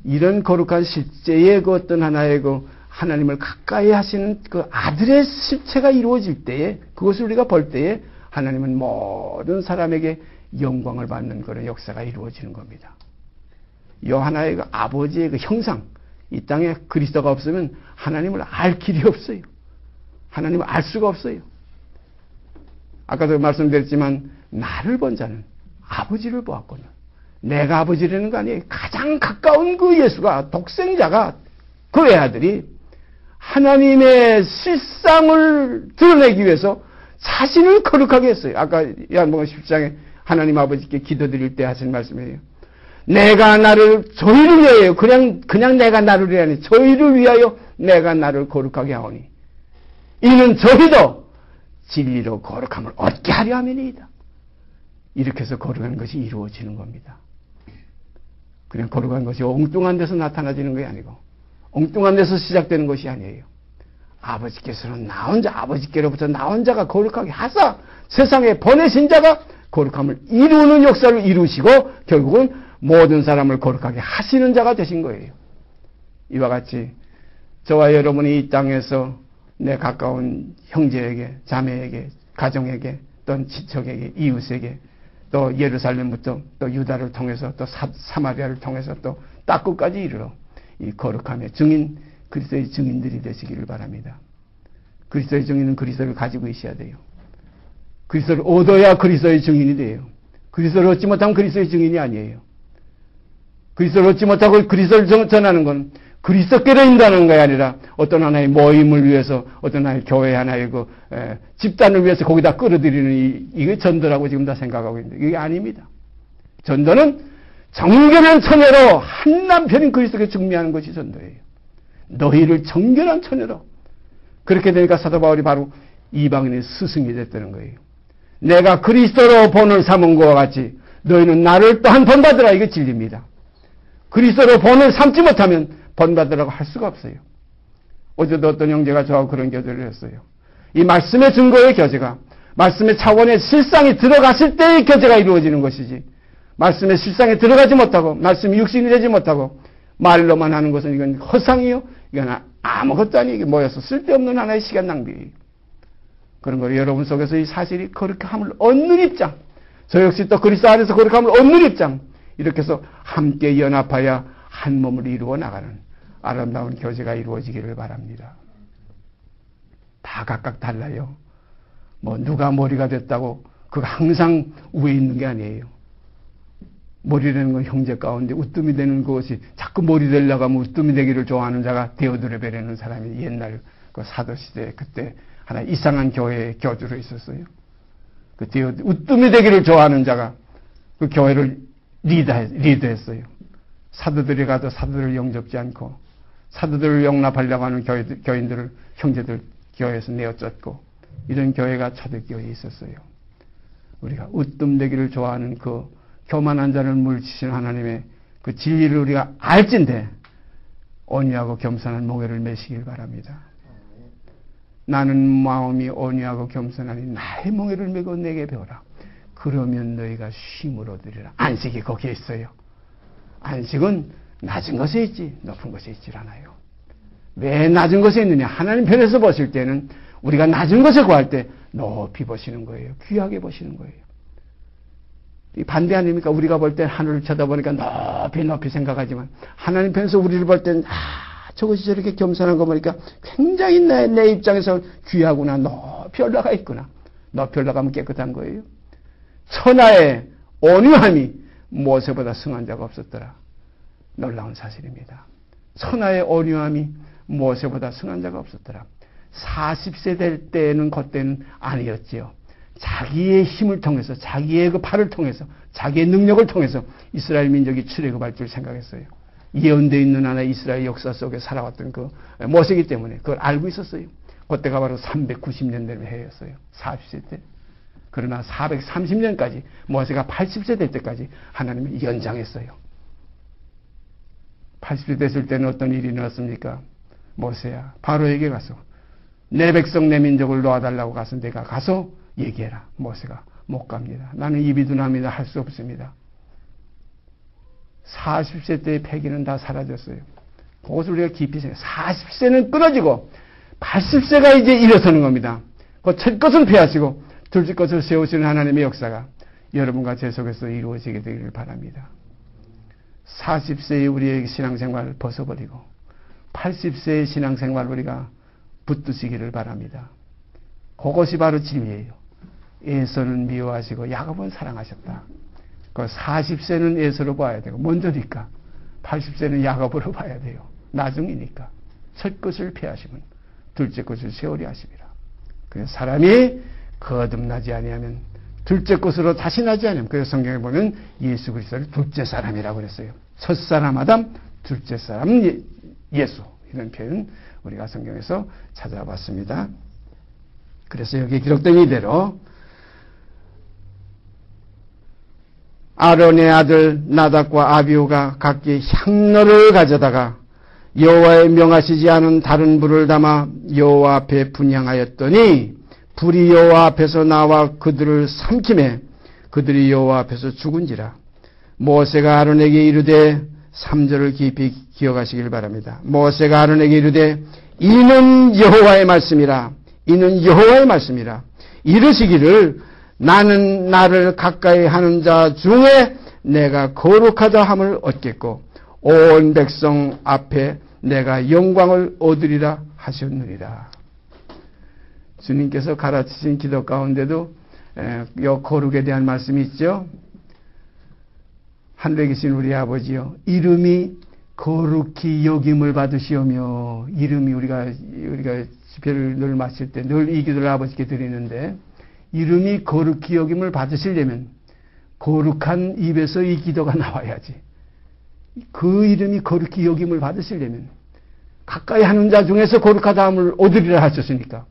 Speaker 1: 이런 거룩한 실제의 그 어떤 하나의 그 하나님을 가까이 하시는 그 아들의 실체가 이루어질 때에 그것을 우리가 볼 때에 하나님은 모든 사람에게 영광을 받는 그런 역사가 이루어지는 겁니다. 이 하나의 그 아버지의 그 형상, 이 땅에 그리스도가 없으면 하나님을 알 길이 없어요. 하나님을 알 수가 없어요. 아까도 말씀드렸지만 나를 본 자는 아버지를 보았거늘. 내가 아버지라는 거 아니에요. 가장 가까운 그 예수가 독생자가 그의 아들이 하나님의 실상을 드러내기 위해서 자신을 거룩하게 했어요. 아까 야고보서 10장에 하나님 아버지께 기도드릴 때 하신 말씀이에요. 내가 나를 저희를 위하여 그냥 내가 나를 위하여 저희를 위하여 내가 나를 거룩하게 하오니 이는 저희도 진리로 거룩함을 얻게 하려 함이니이다. 이렇게 해서 거룩한 것이 이루어지는 겁니다. 그냥 거룩한 것이 엉뚱한 데서 나타나지는 것이 아니고 엉뚱한 데서 시작되는 것이 아니에요. 아버지께서는 나 혼자 아버지께로부터 나 혼자가 거룩하게 하사 세상에 보내신 자가 거룩함을 이루는 역사를 이루시고 결국은 모든 사람을 거룩하게 하시는 자가 되신 거예요. 이와 같이 저와 여러분이 이 땅에서 내 가까운 형제에게 자매에게 가정에게 또는 친척에게 이웃에게 또 예루살렘부터 또 유다를 통해서 또 사마리아를 통해서 또 땅 끝까지 이르러 이 거룩함의 증인, 그리스도의 증인들이 되시기를 바랍니다. 그리스도의 증인은 그리스도를 가지고 있어야 돼요. 그리스도를 얻어야 그리스도의 증인이 돼요. 그리스도를 얻지 못하면 그리스도의 증인이 아니에요. 그리스도를 얻지 못하고 그리스도를 전하는 건 그리스도께로 인도하는 것이 아니라 어떤 하나의 모임을 위해서 어떤 하나의 교회 하나의 집단을 위해서 거기다 끌어들이는 이게 전도라고 지금 다 생각하고 있는데 이게 아닙니다. 전도는 정결한 처녀로 한 남편인 그리스도께 중미하는 것이 전도예요. 너희를 정결한 처녀로. 그렇게 되니까 사도 바울이 바로 이방인의 스승이 됐다는 거예요. 내가 그리스도로 본을 삼은 것과 같이 너희는 나를 또한 본받으라. 이게 진리입니다. 그리스도로 본을 삼지 못하면 본받으라고 할 수가 없어요. 어제도 어떤 형제가 저하고 그런 교제를 했어요. 이 말씀의 증거의 교제가 말씀의 차원의 실상이 들어갔을 때의 교제가 이루어지는 것이지 말씀의 실상에 들어가지 못하고 말씀이 육신이 되지 못하고 말로만 하는 것은 이건 허상이요. 이건 아무것도 아니에요. 이게 모여서 쓸데없는 하나의 시간 낭비예요. 그런 걸 여러분 속에서 이 사실이 거룩함을 얻는 입장, 저 역시 또 그리스도 안에서 거룩함을 얻는 입장, 이렇게 해서 함께 연합하여 한 몸을 이루어 나가는 아름다운 교제가 이루어지기를 바랍니다. 다 각각 달라요. 뭐 누가 머리가 됐다고 그거 항상 위에 있는 게 아니에요. 머리라는 건 형제 가운데 우뜸이 되는 것이 자꾸 머리 되려고 하면 우뜸이 되기를 좋아하는 자가 데오드레 베레는 사람이 옛날 그 사도시대에 그때 하나 이상한 교회의 교주로 있었어요. 그 우뜸이 되기를 좋아하는 자가 그 교회를 리드했어요. 사도들이 가도 사도들을 영접지 않고 사도들을 용납하려고 하는 교인들을 형제들 교회에서 내어쫓고 이런 교회가 초대교회에 있었어요. 우리가 우뜸되기를 좋아하는 그 교만한 자를 물리치신 하나님의 그 진리를 우리가 알진데 온유하고 겸손한 몽에를 매시길 바랍니다. 나는 마음이 온유하고 겸손하니 나의 몽에를 메고 내게 배우라. 그러면 너희가 쉼을 얻으리라. 안식이 거기에 있어요. 안식은 낮은 것에 있지 높은 것에 있질 않아요. 왜 낮은 것에 있느냐? 하나님 편에서 보실 때는 우리가 낮은 것에 구할 때 높이 보시는 거예요. 귀하게 보시는 거예요. 반대 아닙니까? 우리가 볼 때 하늘을 쳐다보니까 높이 높이 생각하지만 하나님 편에서 우리를 볼 때는 저것이 저렇게 겸손한 거 보니까 굉장히 내 입장에서 귀하구나. 높이 올라가 있구나. 높이 올라가면 깨끗한 거예요. 천하의 온유함이 모세보다 승한 자가 없었더라. 놀라운 사실입니다. 천하의 온유함이 모세보다 승한 자가 없었더라. 40세 될 때는 그때는 아니었지요. 자기의 힘을 통해서 자기의 그 팔을 통해서 자기의 능력을 통해서 이스라엘 민족이 출애굽할 줄 생각했어요. 예언되어 있는 하나의 이스라엘 역사 속에 살아왔던 그 모세이기 때문에 그걸 알고 있었어요. 그때가 바로 390년 된 해였어요. 40세 때. 그러나 430년까지 모세가 80세 될 때까지 하나님이 연장했어요. 80세 됐을 때는 어떤 일이 일어났습니까? 모세야 바로에게 가서 내 백성 내 민족을 놓아달라고 가서 내가 가서 얘기해라. 모세가 못 갑니다. 나는 입이 둔합니다. 할 수 없습니다. 40세 때의 패기는 다 사라졌어요. 그것을 우리가 깊이 생각해요. 40세는 끊어지고 80세가 이제 일어서는 겁니다. 그 첫 것을 폐하시고 둘째 것을 세우시는 하나님의 역사가 여러분과 제 속에서 이루어지게 되기를 바랍니다. 40세의 우리의 신앙생활을 벗어버리고 80세의 신앙생활을 우리가 붙드시기를 바랍니다. 그것이 바로 진리예요. 에서는 미워하시고 야곱은 사랑하셨다. 그 40세는 에서로 봐야 되고 먼저니까 80세는 야곱으로 봐야 돼요. 나중이니까 첫 것을 피하시면 둘째 것을 세우려 하시리라. 그래서 사람이 거듭나지 아니하면 둘째 것으로 다시 나지 아니하면 그래서 성경에 보면 예수 그리스도를 둘째 사람이라고 그랬어요. 첫 사람 아담, 둘째 사람 예수 이런 표현 우리가 성경에서 찾아봤습니다. 그래서 여기 기록된 이대로 아론의 아들 나답과 아비후가 각기 향로를 가져다가 여호와의 명하시지 않은 다른 불을 담아 여호와 앞에 분향하였더니 불이 여호와 앞에서 나와 그들을 삼키매 그들이 여호와 앞에서 죽은지라. 모세가 아론에게 이르되 3절을 깊이 기억하시길 바랍니다. 모세가 아론에게 이르되 이는 여호와의 말씀이라. 이는 여호와의 말씀이라. 이르시기를 나는 나를 가까이 하는 자 중에 내가 거룩하다 함을 얻겠고 온 백성 앞에 내가 영광을 얻으리라 하셨느니라. 주님께서 가르치신 기도 가운데도 요 거룩에 대한 말씀이 있죠. 하늘에 계신 우리 아버지여, 이름이 거룩히 여김을 받으시오며, 이름이 우리가 집회를 늘 마칠 때 늘 이 기도를 아버지께 드리는데, 이름이 거룩히 여김을 받으시려면 거룩한 입에서 이 기도가 나와야지. 그 이름이 거룩히 여김을 받으시려면 가까이 하는 자 중에서 거룩하다함을 얻으리라 하셨으니까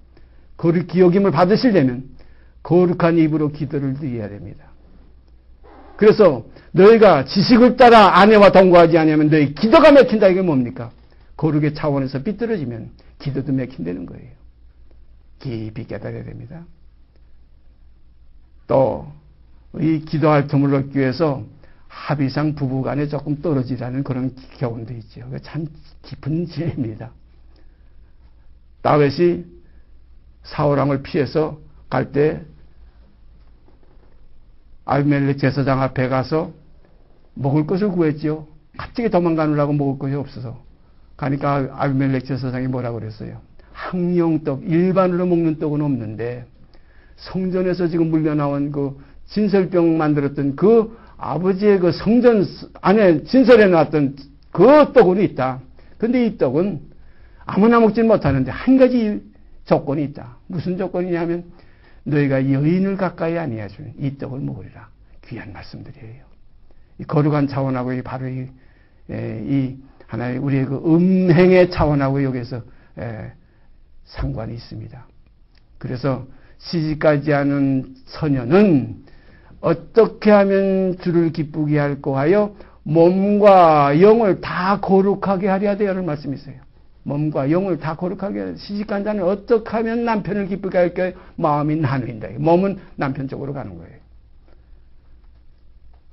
Speaker 1: 거룩히 여김을 받으시려면 거룩한 입으로 기도를 드려야 됩니다. 그래서 너희가 지식을 따라 아내와 동거하지 아니하면 너희 기도가 막힌다. 이게 뭡니까? 거룩의 차원에서 삐뚤어지면 기도도 막힌다는 거예요. 깊이 깨달아야 됩니다. 또 이 기도할 틈을 얻기 위해서 합의상 부부간에 조금 떨어지라는 그런 교훈도 있죠. 참 깊은 진리입니다. 다윗이 사울왕을 피해서 갈 때 아비멜렉 제사장 앞에 가서 먹을 것을 구했죠. 갑자기 도망가느라고 먹을 것이 없어서 가니까 아비멜렉 제사장이 뭐라고 그랬어요? 항영떡, 일반으로 먹는 떡은 없는데 성전에서 지금 물려나온 그 진설병 만들었던 그 아버지의 그 성전 안에 진설해 놨던 그 떡은 있다. 근데 이 떡은 아무나 먹지 못하는데 한 가지 조건이 있다. 무슨 조건이냐면 너희가 여인을 가까이 아니해 주는 이 떡을 먹으리라. 귀한 말씀들이에요. 이 거룩한 차원하고 바로 이 하나의 우리의 그 음행의 차원하고 여기서 상관이 있습니다. 그래서 시집가지 않은 처녀는 어떻게 하면 주를 기쁘게 할고 하여 몸과 영을 다 거룩하게 하려야 되는 말씀이 있어요. 몸과 영을 다 거룩하게 하려. 시집간 자는 어떻게 하면 남편을 기쁘게 할까? 마음이 나누인다. 몸은 남편 쪽으로 가는 거예요.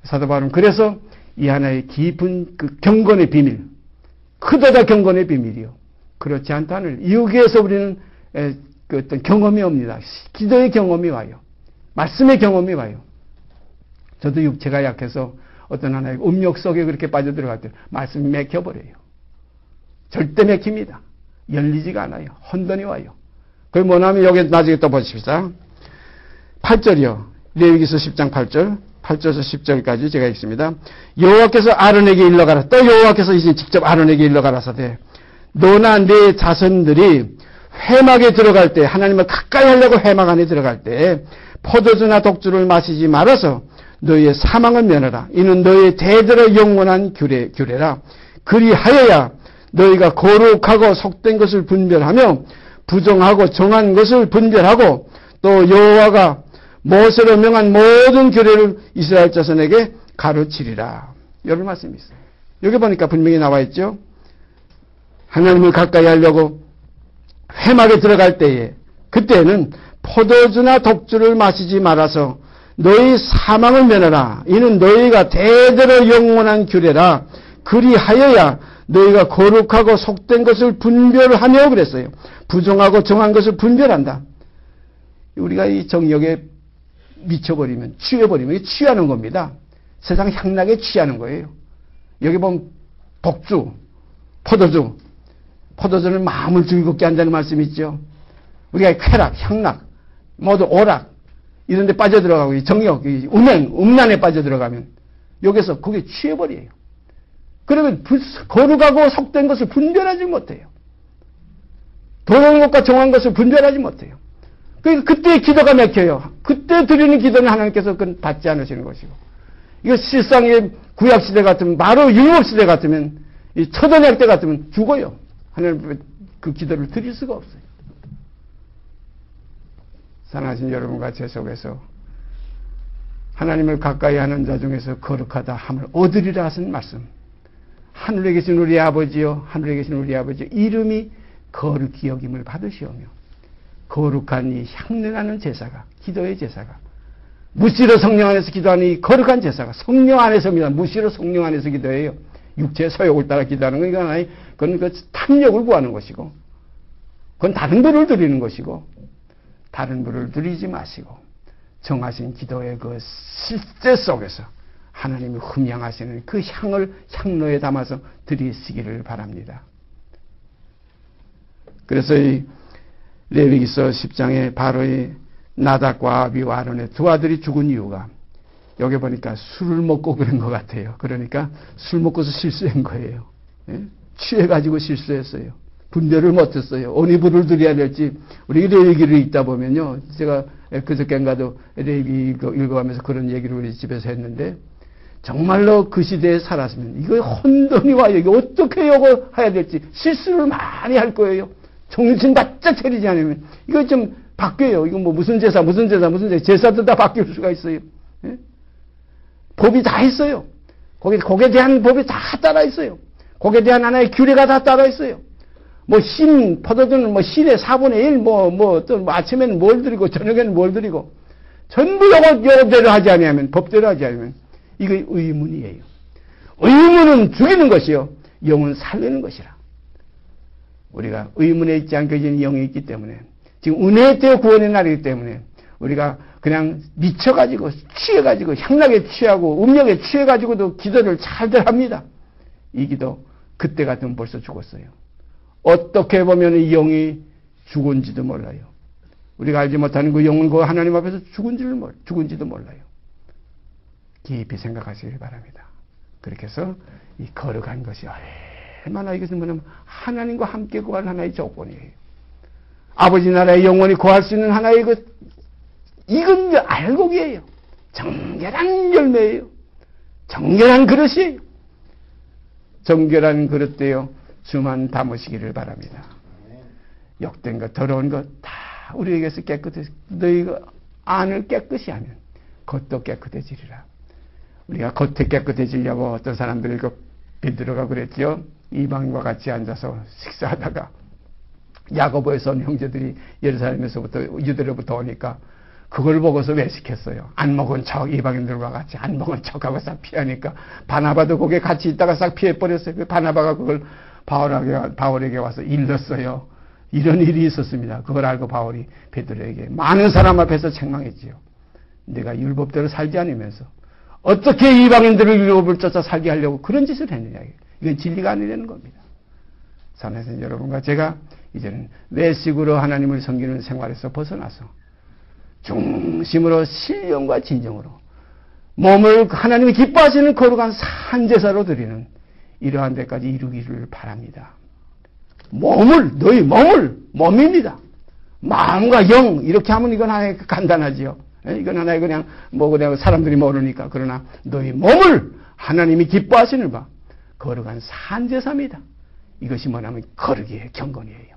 Speaker 1: 사도 바울은 그래서 이 하나의 깊은 그 경건의 비밀, 크도다 경건의 비밀이요. 그렇지 않다는 여기에서 우리는 그 어떤 경험이 옵니다. 기도의 경험이 와요. 말씀의 경험이 와요. 저도 육체가 약해서 어떤 하나의 음욕 속에 그렇게 빠져들어갈 때 말씀이 맥혀버려요. 절대 맥힙니다. 열리지가 않아요. 혼돈이 와요. 그게 뭐냐면 여기 나중에 또 보십시다. 8절이요. 레위기서 10장 8절. 8절에서 10절까지 제가 읽습니다. 여호와께서 아론에게 일러가라. 또 여호와께서 이제 직접 아론에게 일러가라사대 너나 네 자손들이 회막에 들어갈 때 하나님을 가까이 하려고 회막 안에 들어갈 때 포도주나 독주를 마시지 말아서 너희의 사망을 면하라. 이는 너희의 대대로 영원한 규례라. 그리하여야 너희가 거룩하고 속된 것을 분별하며 부정하고 정한 것을 분별하고 또 여호와가 모세로 명한 모든 규례를 이스라엘 자손에게 가르치리라. 이런 말씀이 있어요. 여기 보니까 분명히 나와 있죠. 하나님을 가까이 하려고 회막에 들어갈 때에 그때는 포도주나 독주를 마시지 말아서 너희 사망을 면하라. 이는 너희가 대대로 영원한 규례라. 그리하여야 너희가 거룩하고 속된 것을 분별하며 그랬어요. 부정하고 정한 것을 분별한다. 우리가 이 정욕에 미쳐버리면, 취해버리면 취하는 겁니다. 세상 향락에 취하는 거예요. 여기 보면 독주, 포도주는 마음을 즐겁게 한다는 말씀이 있죠. 우리가 쾌락, 향락, 모두 오락 이런 데 빠져들어가고 정욕, 음란에 빠져들어가면 여기서 거기에 취해버려요. 그러면 거룩하고 속된 것을 분별하지 못해요. 도덕한 것과 정한 것을 분별하지 못해요. 그러니까 그때 기도가 막혀요. 그때 드리는 기도는 하나님께서 그건 받지 않으시는 것이고 이거 실상의 구약시대 같으면 바로 율법시대 같으면 이 초등학 때 같으면 죽어요. 하나님 그 기도를 드릴 수가 없어요. 사랑하신 여러분과 제 속에서 하나님을 가까이 하는 자 중에서 거룩하다 함을 얻으리라 하신 말씀. 하늘에 계신 우리 아버지여, 하늘에 계신 우리 아버지여, 이름이 거룩히 여김을 받으시오며 거룩한 이 향내나는 제사가, 기도의 제사가, 무시로 성령 안에서 기도하는 이 거룩한 제사가 성령 안에서입니다. 무시로 성령 안에서 기도해요. 육체의 소욕을 따라 기도하는 건 이건 아니, 그건 그 탐욕을 구하는 것이고, 그건 다른 분을 드리는 것이고, 다른 분을 드리지 마시고, 정하신 기도의 그 실제 속에서 하나님이 흠양하시는 그 향을 향로에 담아서 드리시기를 바랍니다. 그래서 이 레위기서 10장에 바로 이 나답과 아비와 아론의 두 아들이 죽은 이유가 여기 보니까 술을 먹고 그런 것 같아요. 그러니까 술 먹고서 실수한 거예요. 예? 취해가지고 실수했어요. 분별을 못했어요. 어느 불을 드려야 될지. 우리 레위기를 읽다 보면요. 제가 그저께인가도 레위기 읽어가면서 그런 얘기를 우리 집에서 했는데 정말로 그 시대에 살았으면 이거 혼돈이와 여기 어떻게 이거 해야 될지 실수를 많이 할 거예요. 정신 바짝 차리지 않으면 이거 좀 바뀌어요. 이거 뭐 무슨 제사 제사도 다 바뀔 수가 있어요. 예? 법이 다 있어요. 거기에 대한 법이 다 따라 있어요. 거기에 대한 하나의 규례가 다 따라 있어요. 뭐 포도주는 뭐 신의 4분의 1, 또 아침에는 뭘 드리고 저녁에는 뭘 드리고 전부 요거대로 하지 않으면 법대로 하지 않으면 이거 의문이에요. 의문은 죽이는 것이요 영은 살리는 것이라. 우리가 의문에 있지 않게 진 영이 있기 때문에 지금 은혜의 때 구원의 날이기 때문에 우리가 그냥 미쳐가지고 취해가지고 향락에 취하고 음력에 취해가지고도 기도를 잘들 합니다. 이 기도 그때 같으면 벌써 죽었어요. 어떻게 보면 이 영이 죽은지도 몰라요. 우리가 알지 못하는 그 영은 그 하나님 앞에서 죽은지도 몰라요. 깊이 생각하시길 바랍니다. 그렇게 해서 이 거룩한 것이 얼마나 이것은 뭐냐면 하나님과 함께 구하는 하나의 조건이에요. 아버지 나라에 영원히 구할 수 있는 하나의 이건 알곡이에요. 정결한 열매예요. 정결한 그릇이에요. 정결한 그릇되어 주만 담으시기를 바랍니다. 욕된 것, 더러운 것 다 우리에게서 깨끗해. 너희가 안을 깨끗이 하면 겉도 깨끗해지리라. 우리가 겉에 깨끗해지려고 어떤 사람들이 베드로가 그랬죠. 이방인과 같이 앉아서 식사하다가 야고보에서 온 형제들이 예루살렘에서부터 유대로부터 오니까 그걸 보고서 외식했어요. 안 먹은 척 이방인들과 같이 안 먹은 척하고 싹 피하니까 바나바도 거기에 같이 있다가 싹 피해버렸어요. 그 바나바가 그걸 바울에게 와서 일렀어요. 이런 일이 있었습니다. 그걸 알고 바울이 베드로에게 많은 사람 앞에서 책망했지요. 내가 율법대로 살지 않으면서 어떻게 이방인들을 율법을 쫓아 살게 하려고 그런 짓을 했느냐. 이건 진리가 아니라는 겁니다. 사랑하는 여러분과 제가 이제는 외식으로 하나님을 섬기는 생활에서 벗어나서 중심으로 신령과 진정으로 몸을 하나님이 기뻐하시는 거룩한 산제사로 드리는 이러한 데까지 이루기를 바랍니다. 너희 몸입니다. 마음과 영 이렇게 하면 이건 하나의 간단하지요. 이건 하나의 그냥 사람들이 모르니까. 그러나 너희 몸을 하나님이 기뻐하시는 바 거룩한 산제사입니다. 이것이 뭐냐면 거룩이에요. 경건이에요.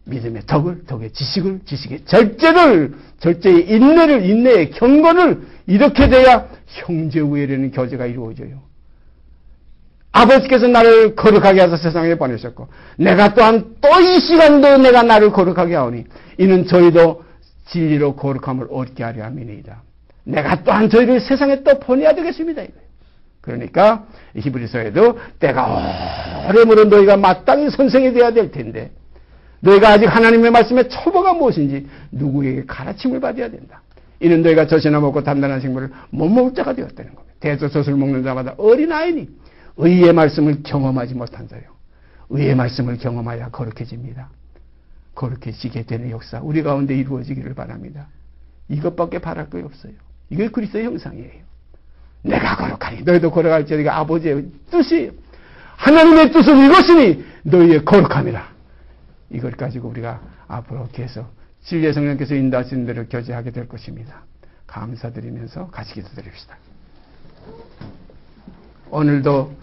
Speaker 1: 믿음의 덕의 지식의 절제의 인내의 경건을 이렇게 돼야 형제 우애라는 교제가 이루어져요. 아버지께서 나를 거룩하게 하셔서 세상에 보내셨고 내가 또한 또 이 시간도 내가 나를 거룩하게 하오니 이는 저희도 진리로 거룩함을 얻게 하려 함이니이다. 내가 또한 저희를 세상에 또 보내야 되겠습니다. 그러니까 히브리서에도 때가 오래므로 너희가 마땅히 선생이 되어야 될 텐데 너희가 아직 하나님의 말씀의 초보가 무엇인지 누구에게 가르침을 받아야 된다. 이는 너희가 젖이나 먹고 단단한 식물을 못 먹을 자가 되었다는 겁니다. 대저젖을 먹는 자마다 어린아이니 의의 말씀을 경험하지 못한 자요. 의의 말씀을 경험하여 거룩해집니다. 거룩해지게 되는 역사 우리 가운데 이루어지기를 바랍니다. 이것밖에 바랄 거 없어요. 이게 그리스도의 형상이에요. 내가 거룩하니 너희도 거룩할지어다. 이게 아버지의 뜻이에요. 하나님의 뜻은 이것이니 너희의 거룩함이라. 이걸 가지고 우리가 앞으로 계속 진리의 성령께서 인도하시는 대로 교제하게 될 것입니다. 감사드리면서 같이 기도드립시다. 오늘도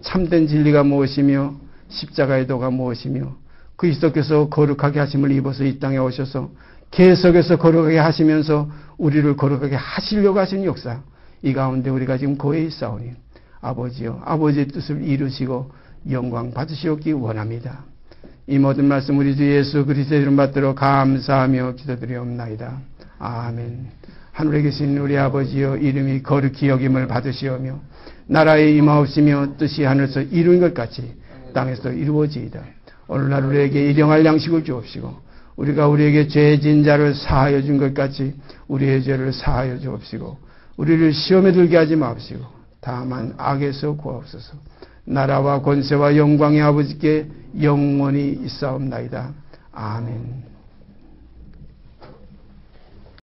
Speaker 1: 참된 진리가 무엇이며 십자가의 도가 무엇이며 그리스도께서 거룩하게 하심을 입어서 이 땅에 오셔서 계속해서 거룩하게 하시면서 우리를 거룩하게 하시려고 하시는 역사 이 가운데 우리가 지금 고해 있사오니 아버지여 아버지의 뜻을 이루시고 영광 받으시옵기 원합니다. 이 모든 말씀 우리 주 예수 그리스도의 이름 받들어 감사하며 기도드리옵나이다. 아멘. 하늘에 계신 우리 아버지여 이름이 거룩히 여김을 받으시오며 나라에 임하옵시며 뜻이 하늘에서 이루인 것 같이 땅에서 이루어지이다. 오늘날 우리에게 일용할 양식을 주옵시고 우리가 우리에게 죄진 자를 사하여 준 것 같이 우리의 죄를 사하여 주옵시고 우리를 시험에 들게 하지 마옵시고 다만 악에서 구하옵소서. 나라와 권세와 영광의 아버지께 영원히 있사옵나이다. 아멘.